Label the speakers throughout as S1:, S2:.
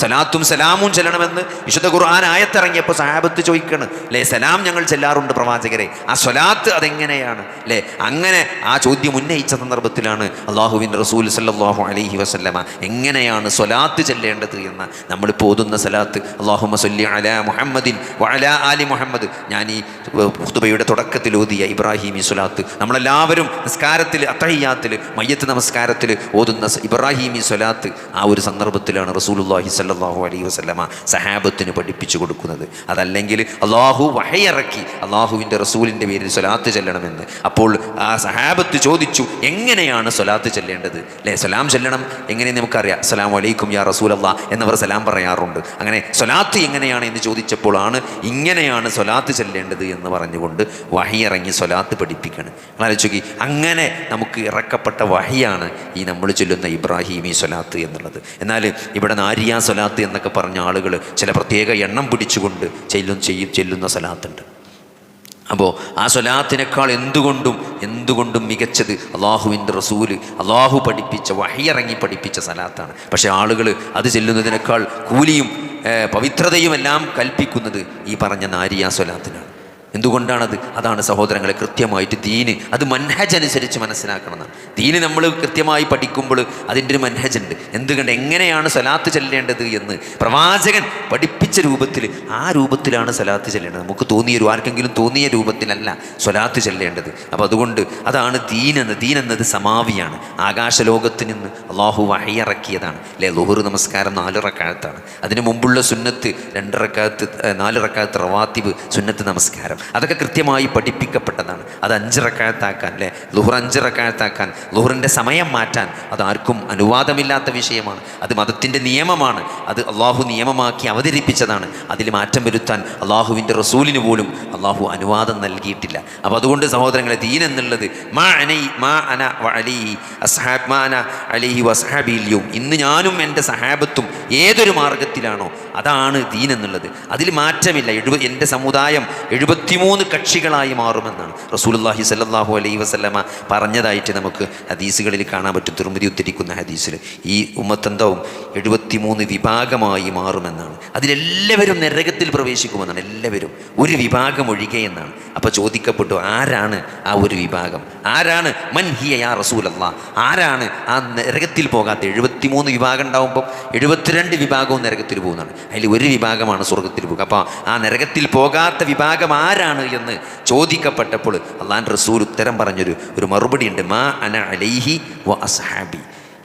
S1: സലാത്തും സലാമും ചെല്ലണമെന്ന് വിശുദ്ധ ഖുർആൻ ആയത്തിറങ്ങിയപ്പോൾ സഹാബത്ത് ചോദിക്കണം അല്ലേ, സലാം ഞങ്ങൾ ചെല്ലാറുണ്ട് പ്രവാചകരെ, ആ സ്വലാത്ത് അതെങ്ങനെയാണ് അല്ലേ? അങ്ങനെ ആ ചോദ്യം ഉന്നയിച്ച സന്ദർഭത്തിലാണ് അള്ളാഹുവിൻ്റെ റസൂൽ സല്ലല്ലാഹു അലൈഹി വസല്ലമ എങ്ങനെയാണ് സ്വലാത്ത് ചെല്ലേണ്ടത് എന്ന് നമ്മളിപ്പോൾ ഓതുന്ന സലാത്ത്, അല്ലാഹുമ്മ സ്വല്ലി അലാ മുഹമ്മദിൻ വഅലാ ആലി മുഹമ്മദ്, ഞാൻ ഈ ഖുതുബയുടെ തുടക്കത്തിൽ ഓതിയ ഇബ്രാഹിമി സ്വലാത്ത്, നമ്മളെല്ലാവരും നിസ്കാരത്തിൽ അത്തഹിയ്യാത്തിൽ മയ്യത്ത് നമസ്കാരത്തിൽ ഓതുന്ന ഇബ്രാഹിമി സ്വലാത്ത്, ആ ഒരു സന്ദർഭത്തിലാണ് റസൂലുള്ളാഹി സ്വല്ലല്ലാഹു അലൈഹി വസല്ലമ സഹാബത്തിന് പഠിപ്പിച്ചു കൊടുക്കുന്നത്. അതല്ലെങ്കിൽ അള്ളാഹു വഹയിറക്കി അള്ളാഹുവിൻ്റെ റസൂലിൻ്റെ പേരിൽ സ്വലാത്ത് ചെല്ലണമെന്ന്. അപ്പോൾ ആ സഹാബത്ത് ചോദിച്ചു എങ്ങനെയാണ് സ്വലാത്ത് ചെല്ലേണ്ടത് അല്ലേ? സലാം ചെല്ലണം എങ്ങനെയെന്ന് നമുക്കറിയാം. അസ്സലാമു അലൈക്കും യാ റസൂലല്ലാഹ് എന്നവർ സലാം പറയാറുണ്ട്. അങ്ങനെ സ്വലാത്ത് എങ്ങനെയാണ് എന്ന് ചോദിച്ചപ്പോഴാണ് ഇങ്ങനെയാണ് സ്വലാത്ത് ചെല്ലേണ്ടത് എന്ന് പറഞ്ഞുകൊണ്ട് വഹയിറങ്ങി സ്വലാത്ത് പഠിപ്പിക്കണം. ആലോചിക്കി, അങ്ങനെ നമുക്ക് ഇറക്കപ്പെട്ട വഹിയാണ് ഈ നമ്മൾ ചൊല്ലുന്ന ഇബ്രാഹിമി സ്വലാത്ത് എന്നുള്ളത്. എന്നാൽ ഇവിടെ നാരിയ സ്വലാത്ത് എന്നൊക്കെ പറഞ്ഞ ആളുകൾ ചില പ്രത്യേക എണ്ണം പിടിച്ചുകൊണ്ട് ചെല്ലുന്ന സ്വലാത്തുണ്ട്. അപ്പോൾ ആ സ്വലാത്തിനേക്കാൾ എന്തുകൊണ്ടും മികച്ചത് അള്ളാഹുവിൻ്റെ റസൂല് അള്ളാഹു പഠിപ്പിച്ച വഹിയിറങ്ങി പഠിപ്പിച്ച സ്വലാത്താണ്. പക്ഷേ ആളുകൾ അത് ചെല്ലുന്നതിനേക്കാൾ കൂലിയും പവിത്രതയും എല്ലാം കൽപ്പിക്കുന്നത് ഈ പറഞ്ഞ നാരിയ സ്വലാത്തിനാണ്. എന്തുകൊണ്ടാണത്? അതാണ് സഹോദരങ്ങളെ, കൃത്യമായിട്ട് ദീന് അത് മൻഹജ് അനുസരിച്ച് മനസ്സിലാക്കണമെന്നാണ്. ദീന് നമ്മൾ കൃത്യമായി പഠിക്കുമ്പോൾ അതിൻ്റെ ഒരു മൻഹജുണ്ട്. എന്തുകൊണ്ട് എങ്ങനെയാണ് സ്വലാത്ത് ചെല്ലേണ്ടത് എന്ന് പ്രവാചകൻ പഠിപ്പിച്ച രൂപത്തിൽ, ആ രൂപത്തിലാണ് സ്വലാത്ത് ചെല്ലേണ്ടത്. നമുക്ക് ആർക്കെങ്കിലും തോന്നിയ രൂപത്തിലല്ല സ്വലാത്ത് ചെല്ലേണ്ടത്. അപ്പോൾ അതുകൊണ്ട് അതാണ് ദീനെന്നത് സമാവിയാണ്. ആകാശലോകത്ത് നിന്ന് അള്ളാഹു വഹയിറക്കിയതാണ് അല്ലേ? ളുഹർ നമസ്കാരം 4 റക്അത്താണ്. അതിന് മുമ്പുള്ള സുന്നത്ത് 2 റക്അത്ത് 4 റക്അത്ത് റവാത്തിബ് സുന്നത്ത് നമസ്കാരം, അതൊക്കെ കൃത്യമായി പഠിപ്പിക്കപ്പെട്ടതാണ്. അത് 5 റക്അത്താക്കാൻ അല്ലേ, ളുഹർ 5 റക്അത്താക്കാൻ, ളുഹറിൻ്റെ സമയം മാറ്റാൻ അതാർക്കും അനുവാദമില്ലാത്ത വിഷയമാണ്. അത് മതത്തിൻ്റെ നിയമമാണ്. അത് അള്ളാഹു നിയമമാക്കി അവതരിപ്പിച്ചതാണ്. അതിൽ മാറ്റം വരുത്താൻ അള്ളാഹുവിൻ്റെ റസൂലിന് പോലും അള്ളാഹു അനുവാദം നൽകിയിട്ടില്ല. അപ്പോൾ അതുകൊണ്ട് സഹോദരങ്ങളെ, ദീൻ എന്നുള്ളത് ഇന്ന് ഞാനും എൻ്റെ സഹാബത്തും ഏതൊരു മാർഗത്തിലാണോ അതാണ് ദീൻ എന്നുള്ളത്. അതിൽ മാറ്റമില്ല. എൻ്റെ സമുദായം 73 കക്ഷികളായി മാറുമെന്നാണ് റസൂലുള്ളാഹി സ്വല്ലല്ലാഹു അലൈഹി വസല്ലമ പറഞ്ഞതായിട്ട് നമുക്ക് ഹദീസുകളിൽ കാണാൻ പറ്റും. തിർമിദി ഉദ്ധരിക്കുന്ന ഹദീസിൽ ഈ ഉമ്മത്തെന്താവും 73 വിഭാഗമായി മാറുമെന്നാണ്. അതിലെല്ലാവരും നരകത്തിൽ പ്രവേശിക്കുമെന്നാണ്. എല്ലാവരും, ഒരു വിഭാഗം ഒഴികെ എന്നാണ്. അപ്പോൾ ചോദിക്കപ്പെട്ടു, ആരാണ് ആ ഒരു വിഭാഗം? ആരാണ് മൻ ഹിയ യാ റസൂലല്ലാഹ്? ആരാണ് ആ നരകത്തിൽ പോകാത്ത? 73 വിഭാഗം ഉണ്ടാകുമ്പം 72 വിഭാഗവും നരകത്തിൽ പോകുന്നതാണ്. അതിൽ ഒരു വിഭാഗമാണ് സ്വർഗത്തിൽ പോകുക. അപ്പോൾ ആ നരകത്തിൽ പോകാത്ത വിഭാഗം ആരാണ് എന്ന് ചോദിക്കപ്പെട്ടപ്പോൾ അള്ളാഹുവിൻ്റെ റസൂൽ ഉത്തരം പറഞ്ഞൊരു മറുപടി ഉണ്ട്. മാ അന അലൈഹി വ അസ്ഹാബി,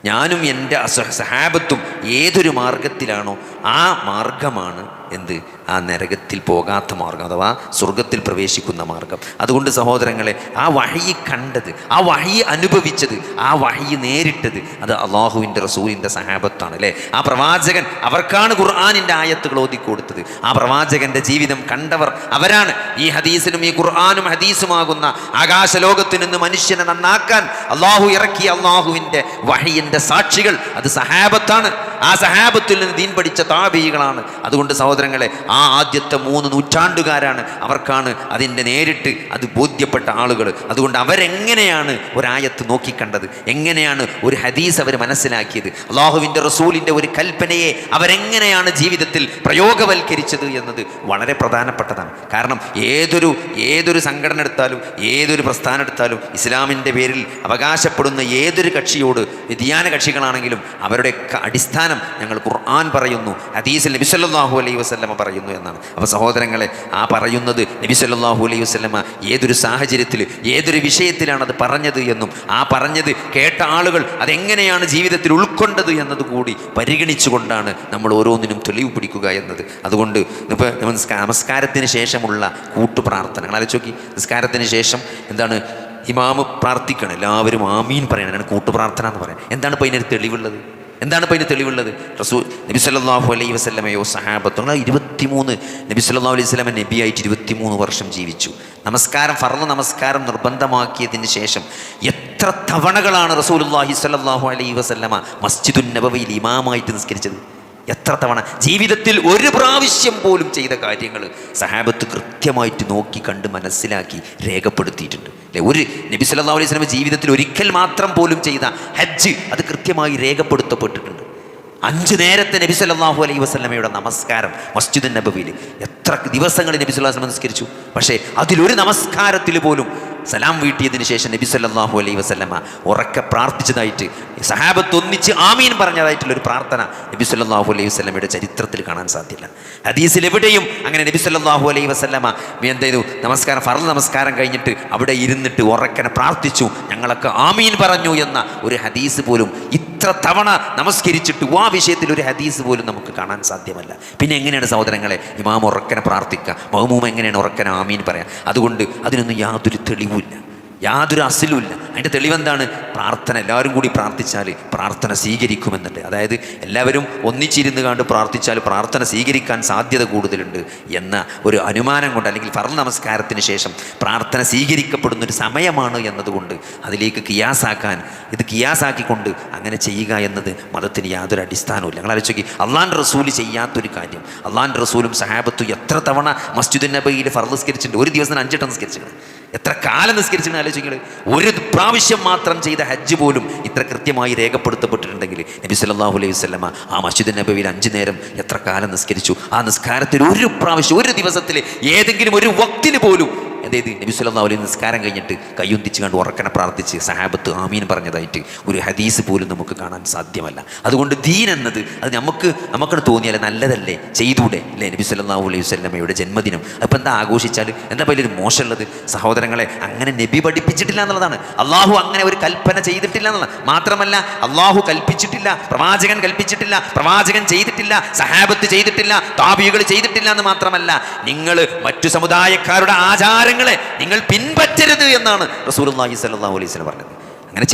S1: ഞാനും എൻ്റെ സഹാബത്തും ഏതൊരു മാർഗത്തിലാണോ ആ മാർഗമാണ് എന്ത്? ആ നരകത്തിൽ പോകാത്ത മാർഗം, അഥവാ സ്വർഗത്തിൽ പ്രവേശിക്കുന്ന മാർഗം. അതുകൊണ്ട് സഹോദരങ്ങളെ, ആ വഹയി കണ്ടത്, ആ വഹയി അനുഭവിച്ചത്, ആ വഹയി നേരിട്ടത് അത് അള്ളാഹുവിൻ്റെ റസൂലിൻ്റെ സഹാബത്താണ് അല്ലേ? ആ പ്രവാചകൻ, അവർക്കാണ് ഖുർആനിൻ്റെ ആയത്തുകൾ ഓതിക്കൊടുത്തത്. ആ പ്രവാചകൻ്റെ ജീവിതം കണ്ടവർ അവരാണ്. ഈ ഹദീസിനും ഈ ഖുർആനും ഹദീസുമാകുന്ന ആകാശലോകത്ത് നിന്ന് മനുഷ്യനെ നന്നാക്കാൻ അള്ളാഹു ഇറക്കിയ അള്ളാഹുവിൻ്റെ വഹയിൻ്റെ സാക്ഷികൾ അത് സഹാബത്താണ്. ആ സഹാബത്തിൽ നിന്ന് ദീൻ പഠിച്ച താബീകളാണ്. അതുകൊണ്ട് സഹോദരങ്ങളെ, ആ ആദ്യത്തെ 3 നൂറ്റാണ്ടുകാരാണ്, അവർക്കാണ് അതിൻ്റെ നേരിട്ട് അത് ബോധ്യപ്പെട്ട ആളുകൾ. അതുകൊണ്ട് അവരെങ്ങനെയാണ് ഒരായത്ത് നോക്കിക്കണ്ടത്, എങ്ങനെയാണ് ഒരു ഹദീസ് അവർ മനസ്സിലാക്കിയത്, അള്ളാഹുവിൻ്റെ റസൂലിൻ്റെ ഒരു കൽപ്പനയെ അവരെങ്ങനെയാണ് ജീവിതത്തിൽ പ്രയോഗവൽക്കരിച്ചത് എന്നത് വളരെ പ്രധാനപ്പെട്ടതാണ്. കാരണം ഏതൊരു സംഘടന എടുത്താലും, ഏതൊരു പ്രസ്ഥാനം എടുത്താലും, ഇസ്ലാമിൻ്റെ പേരിൽ അവകാശപ്പെടുന്ന ഏതൊരു കക്ഷിയോട്, വ്യതിയാന കക്ഷികളാണെങ്കിലും, അവരുടെ അടിസ്ഥാനം ഞങ്ങൾ ഖുർആൻ പറയുന്നു, ഹദീസിൽ നബി സല്ലല്ലാഹു അലൈഹി വസല്ലമ പറയുന്നു എന്നാണ്. അപ്പോൾ സഹോദരങ്ങളെ, ആ പറയുന്നത് നബി സല്ലല്ലാഹു അലൈഹി വസല്ലമ ഏതൊരു സാഹചര്യത്തിൽ, ഏതൊരു വിഷയത്തിലാണ് അത് പറഞ്ഞത് എന്നും, ആ പറഞ്ഞത് കേട്ട ആളുകൾ അതെങ്ങനെയാണ് ജീവിതത്തിൽ ഉൾക്കൊണ്ടത് എന്നത് കൂടി പരിഗണിച്ചുകൊണ്ടാണ് നമ്മൾ ഓരോന്നിനും തെളിവ് പിടിക്കുക എന്നത്. അതുകൊണ്ട് ഇപ്പോൾ നമസ്കാരത്തിന് ശേഷമുള്ള കൂട്ടുപ്രാർത്ഥനകൾ ആലോചിച്ച്, നിസ്കാരത്തിന് ശേഷം എന്താണ് ഇമാമ് പ്രാർത്ഥിക്കണം, എല്ലാവരും ആമീൻ പറയണം, അങ്ങനെ കൂട്ടുപ്രാർത്ഥന എന്ന് പറയാം. എന്താണ് ഇപ്പോൾ അതിനൊരു തെളിവുള്ളത്? റസൂൽ നബി സല്ലല്ലാഹു അലൈഹി വസല്ലമയോ സഹാബത്തോ 23 നബി സല്ലല്ലാഹു അലൈഹി വസല്ലമ നബിയായിട്ട് 23 വർഷം ജീവിച്ചു. നമസ്കാരം, ഫർള് നമസ്കാരം നിർബന്ധമാക്കിയതിന് ശേഷം എത്ര തവണകളാണ് റസൂലുള്ളാഹി സ്വല്ലല്ലാഹു അലൈഹി വസല്ലമ മസ്ജിദുൻ നബവിയിൽ ഇമാമായിട്ട് നിസ്കരിച്ചത്? എത്ര തവണ? ജീവിതത്തിൽ ഒരു പ്രാവശ്യം പോലും ചെയ്ത കാര്യങ്ങൾ സഹാബത്ത് കൃത്യമായിട്ട് നോക്കി കണ്ട് മനസ്സിലാക്കി രേഖപ്പെടുത്തിയിട്ടുണ്ട് അല്ലേ? ഒരു നബി സല്ലല്ലാഹു അലൈഹി വസല്ലം ജീവിതത്തിൽ ഒരിക്കൽ മാത്രം പോലും ചെയ്ത ഹജ്ജ് അത് കൃത്യമായി രേഖപ്പെടുത്തപ്പെട്ടിട്ടുണ്ട്. 5 നേരത്തെ നബി സല്ലല്ലാഹു അലൈഹി വസല്ലമയുടെ നമസ്കാരം മസ്ജിദുൻ നബവിയിൽ എത്ര ദിവസങ്ങൾ നബി സല്ലല്ലാഹു അലൈഹി വസല്ലം നമസ്കരിച്ചു. പക്ഷേ അതിലൊരു നമസ്കാരത്തിൽ പോലും സലാം വീട്ടിയതിന് ശേഷം നബി സല്ലല്ലാഹു അലൈഹി വസല്ലമ ഉറക്കെ പ്രാർത്ഥിച്ചതായിട്ട് സഹാബത്ത് ഒന്നിച്ച് ആമീൻ പറഞ്ഞതായിട്ടുള്ളൊരു പ്രാർത്ഥന നബി സല്ലല്ലാഹു അലൈഹി വസല്ലമയുടെ ചരിത്രത്തിൽ കാണാൻ സാധ്യമല്ല. ഹദീസിൽ എവിടെയും അങ്ങനെ നബി സല്ലല്ലാഹു അലൈഹി വസല്ലമ എന്ത് ചെയ്തു, നമസ്കാരം ഫർള് നമസ്കാരം കഴിഞ്ഞിട്ട് അവിടെ ഇരുന്നിട്ട് ഉറക്കനെ പ്രാർത്ഥിച്ചു, ഞങ്ങളൊക്കെ ആമീൻ പറഞ്ഞു എന്ന ഒരു ഹദീസ് പോലും ഇത്ര തവണ നമസ്കരിച്ചിട്ട് ആ വിഷയത്തിൽ ഒരു ഹദീസ് പോലും നമുക്ക് കാണാൻ സാധ്യമല്ല. പിന്നെ എങ്ങനെയാണ് സഹോദരങ്ങളെ ഇമാം ഉറക്കനെ പ്രാർത്ഥിക്കുക, മഅ്മൂം എങ്ങനെയാണ് ഉറക്കനെ ആമീൻ പറയാം? അതുകൊണ്ട് അതിനൊന്നും യാതൊരു തെളിവുമില്ല, യാതൊരു അസിലുമില്ല. അതിൻ്റെ തെളിവെന്താണ്? പ്രാർത്ഥന എല്ലാവരും കൂടി പ്രാർത്ഥിച്ചാൽ പ്രാർത്ഥന സ്വീകരിക്കുമെന്നുണ്ട്. അതായത് എല്ലാവരും ഒന്നിച്ചിരുന്ന് കണ്ട് പ്രാർത്ഥിച്ചാൽ പ്രാർത്ഥന സ്വീകരിക്കാൻ സാധ്യത കൂടുതലുണ്ട് എന്ന ഒരു അനുമാനം കൊണ്ട്, അല്ലെങ്കിൽ ഫർള് നമസ്കാരത്തിന് ശേഷം പ്രാർത്ഥന സ്വീകരിക്കപ്പെടുന്നൊരു സമയമാണ് എന്നതുകൊണ്ട് അതിലേക്ക് കിയാസാക്കാൻ, ഇത് കിയാസാക്കിക്കൊണ്ട് അങ്ങനെ ചെയ്യുക എന്നത് മതത്തിന് യാതൊരു അടിസ്ഥാനവും ഇല്ല. നിങ്ങൾ ആലോചിച്ച് നോക്കി, അള്ളാഹുവിൻ്റെ റസൂല് ചെയ്യാത്തൊരു കാര്യം അള്ളാഹുവിൻ്റെ റസൂലും സഹാബത്തും എത്ര തവണ മസ്ജിദുൻ നബവിയിൽ ഫർള് നിസ്കരിച്ചിട്ടുണ്ട്. ഒരു ദിവസം 5 വട്ടം നിസ്കരിച്ചിട്ടുണ്ട്. എത്ര കാലം നിസ്കരിച്ചിട്ട് ആലോചിക്കുന്നത്. ഒരു പ്രാവശ്യം മാത്രം ചെയ്ത ഹജ്ജ് പോലും ഇത്ര കൃത്യമായി രേഖപ്പെടുത്തപ്പെട്ടിട്ടുണ്ടെങ്കിൽ നബി സല്ലല്ലാഹു അലൈഹി വസല്ലമ ആ മസ്ജിദുൻ നബവിയിൽ 5 നേരം എത്ര കാലം നിസ്കരിച്ചു? ആ നിസ്കാരത്തിൽ ഒരു പ്രാവശ്യം ഒരു ദിവസത്തിൽ ഏതെങ്കിലും ഒരു വക്തിൽ പോലും അതായത് നബി സല്ലല്ലാഹു അലൈഹി നിസ്കാരം കഴിഞ്ഞിട്ട് കയ്യൊന്തിച്ച് കണ്ട് ഉറക്കനെ പ്രാർത്ഥിച്ച് സഹാബത്ത് ആമീൻ പറഞ്ഞതായിട്ട് ഒരു ഹദീസ് പോലും നമുക്ക് കാണാൻ സാധ്യമല്ല. അതുകൊണ്ട് ദീൻ എന്നത് അത് നമുക്കത് തോന്നിയാൽ നല്ലതല്ലേ, ചെയ്തൂടെ അല്ലേ? നബി സല്ലല്ലാഹു അലൈഹി വസല്ലമയുടെ ജന്മദിനം അപ്പം എന്താ ആഘോഷിച്ചാൽ എന്താ വലിയൊരു മോശമുള്ളത്? സഹോദരങ്ങളെ, അങ്ങനെ നബി പഠിപ്പിച്ചിട്ടില്ല എന്നുള്ളതാണ്. അള്ളാഹു അങ്ങനെ ഒരു കൽപ്പന ചെയ്തിട്ടില്ല എന്നുള്ളത് മാത്രമല്ല, അള്ളാഹു കൽപ്പിച്ചിട്ടില്ല, പ്രവാചകൻ കൽപ്പിച്ചിട്ടില്ല, പ്രവാചകൻ ചെയ്തിട്ടില്ല, സഹാബത്ത് ചെയ്തിട്ടില്ല, താബികൾ ചെയ്തിട്ടില്ല എന്ന് മാത്രമല്ല, നിങ്ങൾ മറ്റു സമുദായക്കാരുടെ ആചാരങ്ങളെ നിങ്ങൾ പിൻപറ്റരുത് എന്നാണ് റസൂലുള്ളാഹി സ്വല്ലല്ലാഹു അലൈഹി വസല്ലം പറഞ്ഞത്. അങ്ങനെ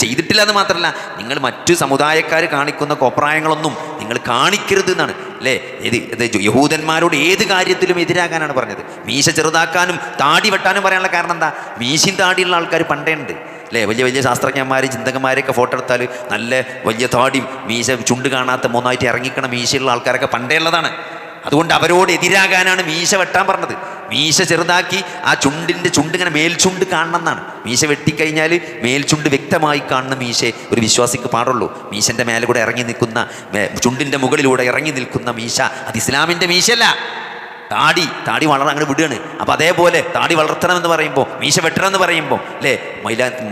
S1: ചെയ്തിട്ടില്ല എന്ന് മാത്രമല്ല, നിങ്ങൾ മറ്റു സമുദായക്കാർ കാണിക്കുന്ന കോപ്രായങ്ങളൊന്നും നിങ്ങൾ കാണിക്കരുത് എന്നാണ് അല്ലേ? യഹൂദന്മാരോട് ഏത് കാര്യത്തിലും എതിരാകാനാണ് പറഞ്ഞത്. മീശ ചെറുതാക്കാനും താടി വെട്ടാനും പറയാനുള്ള കാരണം എന്താ? മീശയും താടിയുള്ള ആൾക്കാർ പണ്ടേ ഉണ്ട് അല്ലേ? വലിയ വലിയ ശാസ്ത്രജ്ഞന്മാർ ചിന്തകന്മാരെയൊക്കെ ഫോട്ടോ എടുത്താൽ നല്ല വലിയ താടിയും മീശ ചുണ്ട് കാണാത്ത മൂന്നായിട്ട് ഇറങ്ങിക്കണ മീശയുള്ള ആൾക്കാരൊക്കെ പണ്ടേ ഉള്ളതാണ്. അതുകൊണ്ട് അവരോട് എതിരാകാനാണ് മീശ വെട്ടാൻ പറഞ്ഞത്. മീശ ചെറുതാക്കി ആ ചുണ്ട് ഇങ്ങനെ മേൽചുണ്ട് കാണണം എന്നാണ്. മീശ വെട്ടിക്കഴിഞ്ഞാൽ മേൽചുണ്ട് വ്യക്തമായി കാണുന്ന മീശയെ ഒരു വിശ്വാസിക്ക് പാടുള്ളൂ. മീശൻ്റെ മേലെ കൂടെ ഇറങ്ങി നിൽക്കുന്ന, ചുണ്ടിൻ്റെ മുകളിലൂടെ ഇറങ്ങി നിൽക്കുന്ന മീശ അത് ഇസ്ലാമിൻ്റെ മീശയല്ല. താടി വളർന്ന് അങ്ങനെ വിടുകയാണ്. അപ്പം അതേപോലെ താടി വളർത്തണം എന്ന് പറയുമ്പോൾ, മീശ വെട്ടണം എന്ന് പറയുമ്പോൾ അല്ലേ,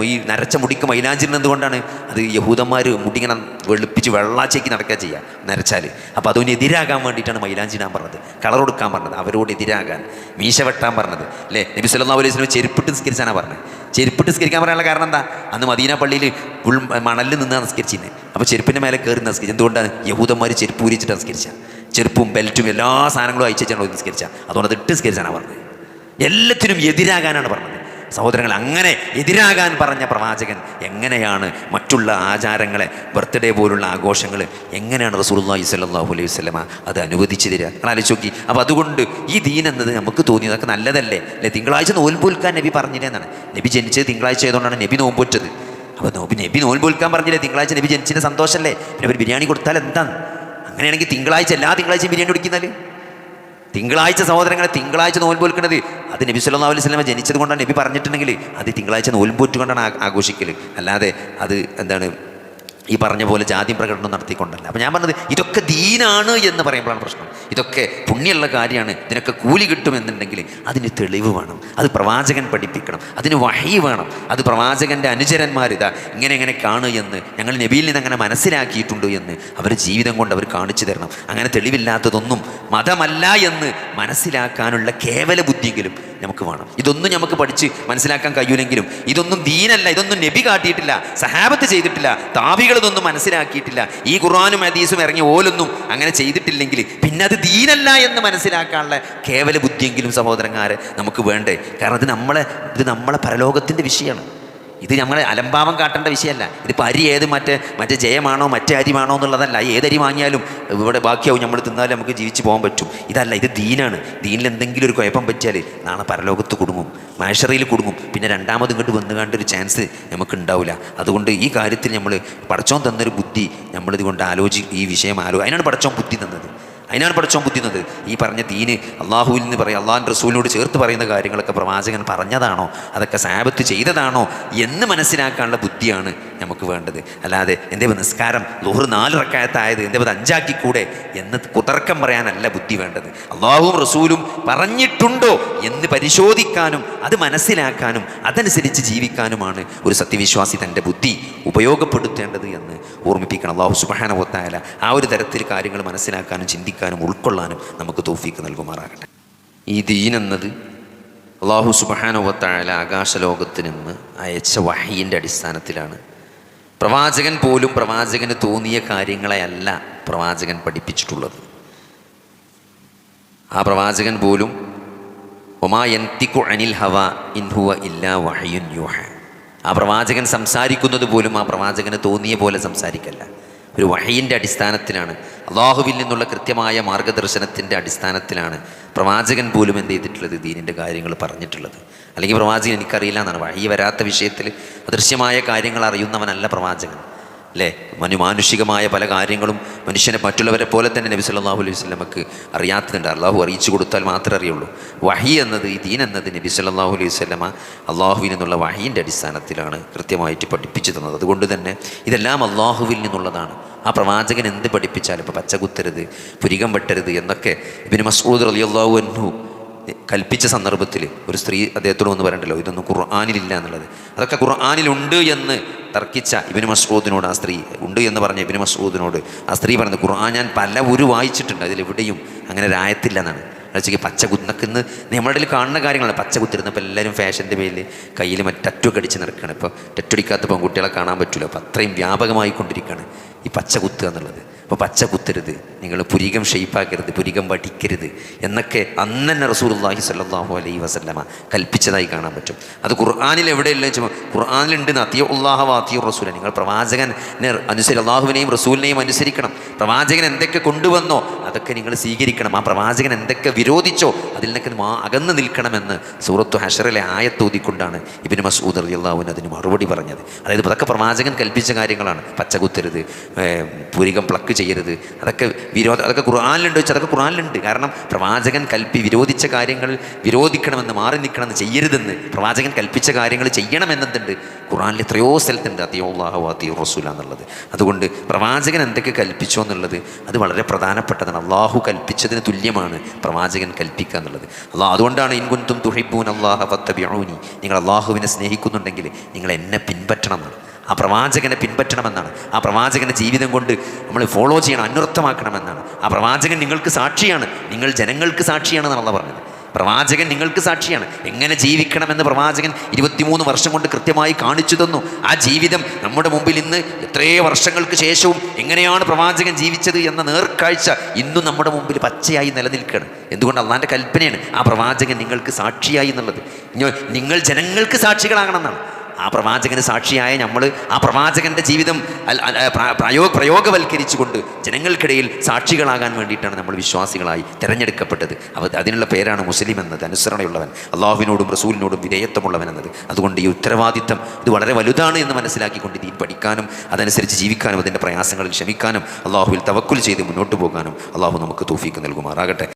S1: ഈ നരച്ച മുടിക്ക് മൈലാഞ്ചിരുന്നത് എന്തുകൊണ്ടാണ്? അത് യഹൂദന്മാർ മുടിങ്ങനെ വെളുപ്പിച്ച് വെള്ളാച്ചേക്ക് നടക്കുക ചെയ്യുക നരച്ചാൽ. അപ്പോൾ അതിനെതിരാകാൻ വേണ്ടിയിട്ടാണ് മൈലാഞ്ചിടാൻ പറഞ്ഞത്, കളർ കൊടുക്കാൻ പറഞ്ഞത്, അവരോട് എതിരാകാൻ മീശ വെട്ടാൻ പറഞ്ഞത് അല്ലേ? നബി സല്ലല്ലാഹു അലൈഹി വസല്ലം ചെരുപ്പിട്ട് നിസ്കരിച്ചാനാണ് പറഞ്ഞത്. ചെരുപ്പിട്ട് നിസ്കരിക്കാൻ പറയാനുള്ള കാരണം എന്താ? അന്ന് മദീന പള്ളിയിൽ മണലിൽ നിന്നാണ് നിസ്കരിച്ചിരുന്നത്. അപ്പോൾ ചെരുപ്പിൻ്റെ മേലെ കയറി നിസ്കരിച്ചത് എന്തുകൊണ്ടാണ്? യഹൂദന്മാർ ചെരുപ്പ് ഊരിച്ചിട്ടാണ് നിസ്കരിച്ചത്. ചെരുപ്പും ബെൽറ്റും എല്ലാ സാധനങ്ങളും അയച്ചാണ് നിസ്കരിച്ച. അതുകൊണ്ട് അത് ഇട്ട് നിസ്കരിച്ചാണ് പറഞ്ഞത്. എല്ലാത്തിനും എതിരാകാനാണ് പറഞ്ഞത്. സഹോദരങ്ങൾ, അങ്ങനെ എതിരാകാൻ പറഞ്ഞ പ്രവാചകൻ എങ്ങനെയാണ് മറ്റുള്ള ആചാരങ്ങളെ, ബർത്ത്ഡേ പോലുള്ള ആഘോഷങ്ങൾ എങ്ങനെയാണ് റസൂലുള്ളാഹി സ്വല്ലല്ലാഹു അലൈഹി വസല്ലമ അത് അനുവദിച്ചു തരിക? നിങ്ങൾ ആലോചിച്ച് നോക്കി. അപ്പോൾ അതുകൊണ്ട് ഈ ദീൻ എന്നത് നമുക്ക് തോന്നിയതൊക്കെ നല്ലതല്ലേ അല്ലേ? തിങ്കളാഴ്ച നോൽമ്പൊൽക്കാൻ നബി പറഞ്ഞില്ലേ എന്നാണ്. നബി ജനിച്ചത് തിങ്കളാഴ്ച ആയതുകൊണ്ടാണ് നബി നോമ്പൊറ്റത്. അപ്പോൾ നബി നോൽമ്പൊൽക്കാൻ പറഞ്ഞില്ലേ? തിങ്കളാഴ്ച നബി ജനിച്ചതിൻ്റെ സന്തോഷമല്ലേ? പിന്നെ ഒരു ബിരിയാണി കൊടുത്താൽ എന്താണ്? അങ്ങനെയാണെങ്കിൽ തിങ്കളാഴ്ച എല്ലാ തിങ്കളാഴ്ചയും ബിരിയാണി കുടിക്കുന്നാല് തിങ്കളാഴ്ച സഹോദരങ്ങളെ, തിങ്കളാഴ്ച നോൽമ്പ് വെക്കുന്നത് അത് നബി സല്ലല്ലാഹു അലൈഹി വസല്ലം ജനിച്ചത് കൊണ്ടാണ് നബി പറഞ്ഞിട്ടുണ്ടെങ്കിൽ അത് തിങ്കളാഴ്ച നോൽമ്പ് വെറ്റുകൊണ്ടാണ് ആഘോഷിക്കൽ. അല്ലാതെ അത് എന്താണ് ഈ പറഞ്ഞ പോലെ ജാതി പ്രകടനം നടത്തിക്കൊണ്ടല്ല. അപ്പോൾ ഞാൻ പറഞ്ഞത് ഇതൊക്കെ ദീനാണ് എന്ന് പറയുമ്പോഴാണ് പ്രശ്നം. ഇതൊക്കെ പുണ്യമുള്ള കാര്യമാണ്, ഇതിനൊക്കെ കൂലി കിട്ടുമെന്നുണ്ടെങ്കിൽ അതിന് തെളിവ് വേണം, അത് പ്രവാചകൻ പഠിപ്പിക്കണം, അതിന് വഹി വേണം, അത് പ്രവാചകൻ്റെ അനുചരന്മാർ ഇതാ ഇങ്ങനെ കാണുക എന്ന് ഞങ്ങൾ നബിയിൽ നിന്ന് അങ്ങനെ മനസ്സിലാക്കിയിട്ടുണ്ട് എന്ന് അവർ ജീവിതം കൊണ്ട് അവർ കാണിച്ചു തരണം. അങ്ങനെ തെളിവില്ലാത്തതൊന്നും മതമല്ല എന്ന് മനസ്സിലാക്കാനുള്ള കേവല ബുദ്ധിയെങ്കിലും നമുക്ക് വേണം. ഇതൊന്നും നമുക്ക് പഠിച്ച് മനസ്സിലാക്കാൻ കഴിയൂലെങ്കിലും ഇതൊന്നും ദീനല്ല, ഇതൊന്നും നബി കാട്ടിയിട്ടില്ല, സഹാബത്ത് ചെയ്തിട്ടില്ല, താബികളിതൊന്നും മനസ്സിലാക്കിയിട്ടില്ല. ഈ ഖുർആനും ഹദീസും ഇറങ്ങി ഓലൊന്നും അങ്ങനെ ചെയ്തിട്ടില്ലെങ്കിൽ പിന്നെ അത് ദീനല്ല എന്ന് മനസ്സിലാക്കാനുള്ള കേവല ബുദ്ധിയെങ്കിലും സഹോദരന്മാരെ നമുക്ക് വേണ്ടേ? കാരണം ഇത് നമ്മളെ പരലോകത്തിൻ്റെ വിഷയമാണ്. ഇത് നമ്മളെ അലംഭാവം കാട്ടേണ്ട വിഷയമല്ല. ഇതിപ്പോൾ അരി ഏത് മറ്റേ ജയമാണോ മറ്റേ അരിമാണോ എന്നുള്ളതല്ല. ഏതരി വാങ്ങിയാലും ഇവിടെ ബാക്കിയാവും, നമ്മൾ തിന്നാലും നമുക്ക് ജീവിച്ച് പോകാൻ പറ്റും. ഇതല്ല, ഇത് ദീനാണ്. ദീനിൽ എന്തെങ്കിലും ഒരു കുഴപ്പം പറ്റിയാൽ നാളെ പരലോകത്ത് കുടുങ്ങും, മഹ്ശറിൽ കുടുങ്ങും. പിന്നെ രണ്ടാമത് ഇങ്ങോട്ട് വന്നു കണ്ടൊരു ചാൻസ് നമുക്ക് ഉണ്ടാവില്ല. അതുകൊണ്ട് ഈ കാര്യത്തിൽ നമ്മൾ പടച്ചോൻ തന്നൊരു ബുദ്ധി നമ്മളിതുകൊണ്ട് ഈ വിഷയം അതിനാണ് പടച്ചോൻ ബുദ്ധി തന്നത്. അതിനാണ് പഠിച്ചോൻ ബുദ്ധി എന്നത്. ഈ പറഞ്ഞ ദീന് അള്ളാഹുവിൽ നിന്ന് പറയും, അള്ളാഹുവിൻ്റെ റസൂലിനോട് ചേർത്ത് പറയുന്ന കാര്യങ്ങളൊക്കെ പ്രവാചകൻ പറഞ്ഞതാണോ, അതൊക്കെ സഹാബത്ത് ചെയ്തതാണോ എന്ന് മനസ്സിലാക്കാനുള്ള ബുദ്ധിയാണ് നമുക്ക് വേണ്ടത്. അല്ലാതെ എൻ്റെ നിസ്കാരം ളുഹ്ർ 4 റക്അത്തായത് എൻ്റെ 5 ആക്കിക്കൂടെ എന്ന് കുതർക്കം പറയാനല്ല ബുദ്ധി വേണ്ടത്. അള്ളാഹുവും റസൂലും പറഞ്ഞിട്ടുണ്ടോ എന്ന് പരിശോധിക്കാനും അത് മനസ്സിലാക്കാനും അതനുസരിച്ച് ജീവിക്കാനുമാണ് ഒരു സത്യവിശ്വാസി തൻ്റെ ബുദ്ധി ഉപയോഗപ്പെടുത്തേണ്ടത് എന്ന് ഓർമ്മിപ്പിക്കണം. അള്ളാഹു സുബ്ഹാനഹു വ തആല ആ ഒരു തരത്തിൽ കാര്യങ്ങൾ മനസ്സിലാക്കാനും ചിന്തിക്കാനും ഉൾക്കൊള്ളാനും നമുക്ക് തൗഫീക്ക് നൽകുമാറാകട്ടെ. ഈ ദീൻ എന്നത് അള്ളാഹു സുബ്ഹാനഹു വ തആല ആകാശലോകത്ത് നിന്ന് അയച്ച വഹയിൻ്റെ അടിസ്ഥാനത്തിലാണ്. പ്രവാചകൻ പോലും പ്രവാചകന് തോന്നിയ കാര്യങ്ങളെയല്ല പ്രവാചകൻ പഠിപ്പിച്ചിട്ടുള്ളത്. ആ പ്രവാചകൻ പോലും വമാ യൻതിഖു അനിൽ ഹവാ ഇൻ ഹുവ ഇല്ലാ വഹയുൻ യൂഹ, ആ പ്രവാചകൻ സംസാരിക്കുന്നത് പോലും ആ പ്രവാചകന് തോന്നിയ പോലെ സംസാരിക്കല്ല, ഒരു വഹയിൻ്റെ അടിസ്ഥാനത്തിലാണ്, അള്ളാഹുവിൽ നിന്നുള്ള കൃത്യമായ മാർഗദർശനത്തിൻ്റെ അടിസ്ഥാനത്തിലാണ് പ്രവാചകൻ പോലും എന്ത് ചെയ്തിട്ടുള്ളത്, ദീനിൻ്റെ കാര്യങ്ങൾ പറഞ്ഞിട്ടുള്ളത്. അല്ലെങ്കിൽ പ്രവാചകൻ എനിക്കറിയില്ല എന്നാണ്. വഹി വരാത്ത വിഷയത്തിൽ അദൃശ്യമായ കാര്യങ്ങൾ അറിയുന്നവനല്ല പ്രവാചകൻ, അല്ലേ? മാനുഷികമായ പല കാര്യങ്ങളും മനുഷ്യനെ മറ്റുള്ളവരെ പോലെ തന്നെ നബി സല്ലല്ലാഹു അലൈഹി വസല്ലമക്ക് അറിയാത്തതുണ്ട്. അള്ളാഹു അറിയിച്ചു കൊടുത്താൽ മാത്രമേ അറിയുള്ളൂ. വഹി എന്നത്, ഈ ദീൻ എന്നത് നബി സല്ലല്ലാഹു അലൈഹി വസല്ലമ അള്ളാഹുവിൽ നിന്നുള്ള വഹീൻ്റെ അടിസ്ഥാനത്തിലാണ് കൃത്യമായിട്ട് പഠിപ്പിച്ചു തന്നത്. അതുകൊണ്ട് തന്നെ ഇതെല്ലാം അള്ളാഹുവിൽ നിന്നുള്ളതാണ്. ആ പ്രവാചകൻ എന്ത് പഠിപ്പിച്ചാലും, ഇപ്പോൾ പച്ച കുത്തരുത്, പുരികം വെട്ടരുത് എന്നൊക്കെ ഇബ്നു മസ്ഊദ് റളിയല്ലാഹു അൻഹു കൽപ്പിച്ച സന്ദർഭത്തിൽ ഒരു സ്ത്രീ അദ്ദേഹത്തോട് ഒന്ന് പറയണ്ടല്ലോ, ഇതൊന്നും ഖുർആനിലില്ല എന്നുള്ളത്. അതൊക്കെ ഖുർആനിലുണ്ട് എന്ന് തർക്കിച്ച ഇബ്നു മസ്ഊദിനോട്, ആ സ്ത്രീ ഉണ്ട് എന്ന് പറഞ്ഞ ഇബ്നു മസ്ഊദിനോട് ആ സ്ത്രീ പറഞ്ഞത്, ഖുർആൻ ഞാൻ പല വായിച്ചിട്ടുണ്ട്, അതിലെവിടെയും അങ്ങനെ ഒരു ആയത്തില്ല എന്നാണ്. വെച്ചാൽ പച്ച കുന്നൊക്കെന്ന് നമ്മുടെ ഇടയിൽ കാണുന്ന കാര്യങ്ങളാണ്. പച്ച കുത്തിരുന്നപ്പോൾ എല്ലാവരും ഫാഷൻ്റെ പേരിൽ കയ്യിൽ ടറ്റൊക്കെ അടിച്ച് നടക്കുകയാണ്. ഇപ്പോൾ ടറ്റടിക്കാത്ത പെൺകുട്ടികളെ കാണാൻ പറ്റില്ല. അപ്പോൾ അത്രയും വ്യാപകമായി കൊണ്ടിരിക്കുകയാണ് ഈ പച്ച കുത്തുക എന്നുള്ളത്. അപ്പോൾ പച്ച കുത്തരുത്, നിങ്ങൾ പുരികം ഷെയ്പ്പാക്കരുത്, പുരികം വടിക്കരുത് എന്നൊക്കെ അന്ന് തന്നെ റസൂലുള്ളാഹി സ്വല്ലല്ലാഹു അലൈഹി വസല്ലമ കൽപ്പിച്ചതായി കാണാൻ പറ്റും. അത് ഖുർആനിൽ എവിടെയല്ല വെച്ചാൽ ഖുർആനിലുണ്ട്, അത്തിയുല്ലാഹ വ അത്തിയുർ റസൂല, നിങ്ങൾ പ്രവാചകനെ അള്ളാഹുവിനെയും റസൂലിനെയും അനുസരിക്കണം. പ്രവാചകൻ എന്തൊക്കെ കൊണ്ടുവന്നോ അതൊക്കെ നിങ്ങൾ സ്വീകരിക്കണം. ആ പ്രവാചകൻ എന്തൊക്കെ വിരോധിച്ചോ അതിൽ നിന്നൊക്കെ അകന്ന് നിൽക്കണമെന്ന് സൂറത്തു ഹശറിലെ ആയത്തോതിക്കൊണ്ടാണ് ഇബ്നു മസ്ഊദ് റളിയല്ലാഹു അൻഹു അതിന് മറുപടി പറഞ്ഞത്. അതായത് അതൊക്കെ പ്രവാചകൻ കൽപ്പിച്ച കാര്യങ്ങളാണ്. പച്ച കുത്തരുത്, പുരികം പ്ലക്ക് ചെയ്യരുത്, അതൊക്കെ അതൊക്കെ ഖുർആനിലുണ്ട് വെച്ചാൽ അതൊക്കെ ഖുർആനിലുണ്ട്. കാരണം പ്രവാചകൻ വിരോധിച്ച കാര്യങ്ങൾ വിരോധിക്കണമെന്ന്, മാറി നിൽക്കണമെന്ന്, ചെയ്യരുതെന്ന് പ്രവാചകൻ കൽപ്പിച്ച കാര്യങ്ങൾ ചെയ്യണമെന്നതുണ്ട് ഖുർആനിൽ എത്രയോ സ്ഥലത്തുണ്ട്, അത്തിയുല്ലാഹ വ അത്തിയുർ റസൂല എന്നുള്ളത്. അതുകൊണ്ട് പ്രവാചകൻ എന്തൊക്കെ കൽപ്പിച്ചോ എന്നുള്ളത് അത് വളരെ പ്രധാനപ്പെട്ടതാണ്. അള്ളാഹു കൽപ്പിച്ചതിന് തുല്യമാണ് പ്രവാചകൻ കൽപ്പിക്കുക എന്നുള്ളത്. അതുകൊണ്ടാണ് ഇൻ കുൻതും തുഹിബ്ബൂന അല്ലാഹ ഫത്തബിഊനി, നിങ്ങൾ അള്ളാഹുവിനെ സ്നേഹിക്കുന്നുണ്ടെങ്കിൽ നിങ്ങൾ എന്നെ പിൻപറ്റണം എന്നാണ്. ആ പ്രവാചകനെ പിൻപറ്റണമെന്നാണ്. ആ പ്രവാചകൻ്റെ ജീവിതം കൊണ്ട് നമ്മൾ ഫോളോ ചെയ്യണം, അന്വർത്ഥമാക്കണമെന്നാണ്. ആ പ്രവാചകൻ നിങ്ങൾക്ക് സാക്ഷിയാണ്, നിങ്ങൾ ജനങ്ങൾക്ക് സാക്ഷിയാണെന്നാണ് അള്ളാഹ് പറഞ്ഞത്. പ്രവാചകൻ നിങ്ങൾക്ക് സാക്ഷിയാണ്. എങ്ങനെ ജീവിക്കണമെന്ന് പ്രവാചകൻ 23 വർഷം കൊണ്ട് കൃത്യമായി കാണിച്ചു തന്നു. ആ ജീവിതം നമ്മുടെ മുമ്പിൽ ഇന്ന് എത്രയോ വർഷങ്ങൾക്ക് ശേഷവും എങ്ങനെയാണ് പ്രവാചകൻ ജീവിച്ചത് എന്ന നേർക്കാഴ്ച ഇന്നും നമ്മുടെ മുമ്പിൽ പച്ചയായി നിലനിൽക്കുകയാണ്. എന്തുകൊണ്ട്? അള്ളാൻ്റെ കൽപ്പനയാണ് ആ പ്രവാചകൻ നിങ്ങൾക്ക് സാക്ഷിയായി എന്നുള്ളത്. നിങ്ങൾ ജനങ്ങൾക്ക് സാക്ഷികളാകണം എന്നാണ്. ആ പ്രവാചകന് സാക്ഷിയായ നമ്മൾ ആ പ്രവാചകൻ്റെ ജീവിതം പ്രയോഗവൽക്കരിച്ചുകൊണ്ട് ജനങ്ങൾക്കിടയിൽ സാക്ഷികളാകാൻ വേണ്ടിയിട്ടാണ് നമ്മൾ വിശ്വാസികളായി തിരഞ്ഞെടുക്കപ്പെട്ടത്. അതിനുള്ള പേരാണ് മുസ്ലിം എന്നത്, അനുസരണയുള്ളവൻ, അള്ളാഹുവിനോടും റസൂലിനോടും വിധേയത്വമുള്ളവൻ എന്നത്. അതുകൊണ്ട് ഈ ഉത്തരവാദിത്തം ഇത് വളരെ വലുതാണ് എന്ന് മനസ്സിലാക്കിക്കൊണ്ട് ദീൻ പഠിക്കാനും അതനുസരിച്ച് ജീവിക്കാനും അതിൻ്റെ പ്രയാസങ്ങളിൽ ക്ഷമിക്കാനും അള്ളാഹുവിൽ തവക്കുൽ ചെയ്ത് മുന്നോട്ട് പോകാനും അള്ളാഹു നമുക്ക് തൗഫീക്ക് നൽകുമാറാകട്ടെ.